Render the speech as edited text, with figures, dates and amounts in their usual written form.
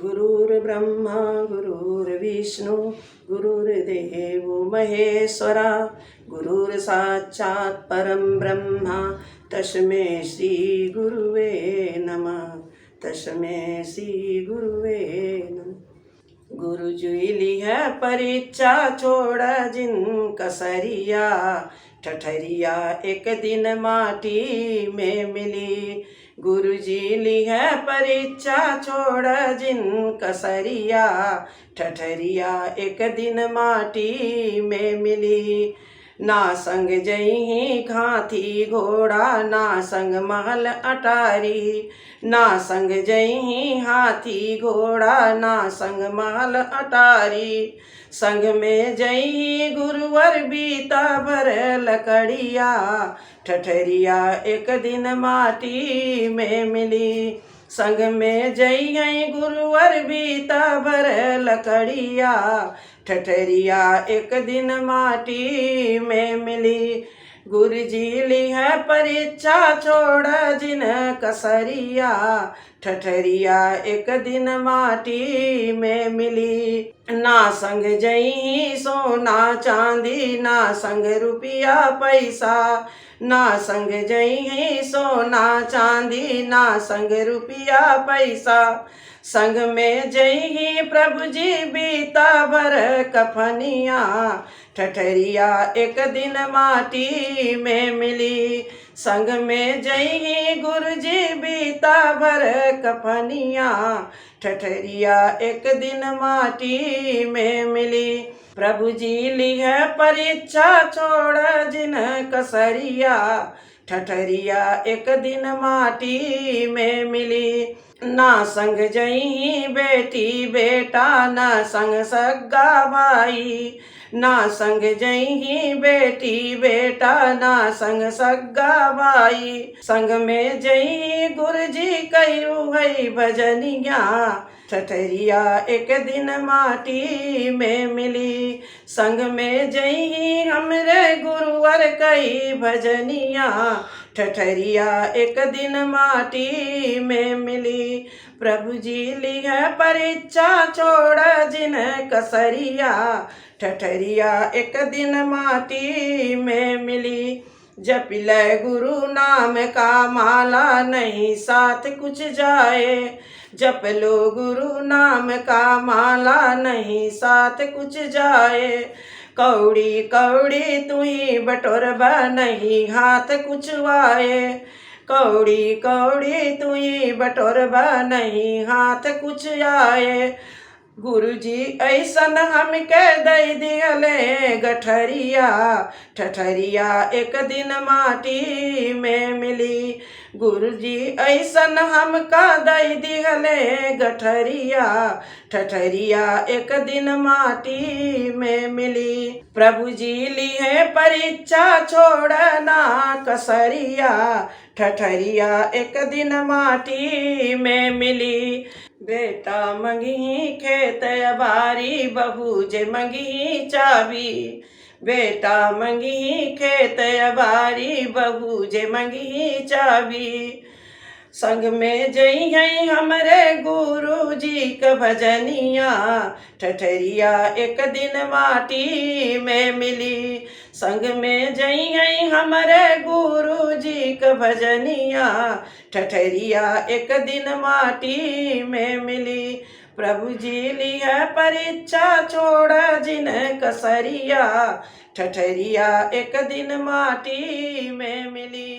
गुरुर्ब्रह्मा गुरुर्विष्णु गुरुर्देव महेश्वरा गुरुर्साक्षात् परं ब्रह्मा तस्मै श्री गुरुवे नमः। तस्मै श्री गुरुवे नमः। गुरु जुइली है परीक्षा छोड़ जिन कसरिया ठठरिया एक दिन माटी में मिली। गुरु जी ली है परीक्षा छोड़ जिन कसरिया ठठरिया एक दिन माटी में मिली। ना संग जही हाथी घोड़ा ना संग महल अटारी। ना संग जही हाथी घोड़ा ना संग महल अटारी। संग में जही गुरुवर बीता भर लकड़िया ठठरिया एक दिन माटी में मिली। संग में जई है गुरुवर बीता भर लकड़िया ठठरिया एक दिन माटी में मिली। गुरु जी ली है परीक्षा छोड़ जिन कसरिया ठठरिया एक दिन माटी में मिली। ना संग जई सोना चांदी ना संग रुपया पैसा। ना संग जई सोना चांदी ना संग रुपया पैसा। संग में जही प्रभु जी बीता भर कफनिया ठठरिया एक दिन माटी में मिली। संग में जही गुरु जी बीता भर कफनिया ठठरिया एक दिन माटी में मिली। प्रभु जी ली है परीक्षा छोड़ जिन कसरिया ठठरिया एक दिन माटी में मिली। ना संग जही बेटी बेटा ना संग सगा भाई। ना संग जही बेटी बेटा ना संग सगा भाई। संग में जही गुरु जी कयू है भजनिया ठठरिया एक दिन माटी में मिली। संग में जही हमरे गुरुवर कई भजनिया ठठरिया एक दिन माटी में मिली। प्रभु जी ली है परीक्षा छोड़ जिन कसरिया ठठरिया एक दिन माटी में मिली। जप ले गुरु नाम का माला नहीं साथ कुछ जाए। जप लो गुरु नाम का माला नहीं साथ कुछ जाए। कौड़ी कौड़ी तू ही बटोरबा नहीं हाथ कुछ वाए। कौड़ी कौड़ी तू ही बटोरबा नहीं हाथ कुछ आए। गुरु जी ऐसन हमके दई दियले गठरिया ठठरिया एक दिन माटी में मिली। गुरु जी ऐसन हमका दई दियले गठरिया ठठरिया एक दिन माटी में मिली। प्रभु जी ली है परीक्षा छोड़ ना कसरिया ठठरिया एक दिन माटी में मिली। बेटा मंगी खेत बारी बहू जे मंगी चाबी। बेटा मंगी खेत बारी बहू जे मंगी चाबी। संग में जई है हमरे गुरु जी का भजनिया ठठरिया एक दिन माटी में मिली। संग में जई है हमरे गुरु जी का भजनिया ठठरिया एक दिन माटी में मिली। प्रभु जी ली है परीक्षा छोड़ जिन कसरिया ठठरिया एक दिन माटी में मिली।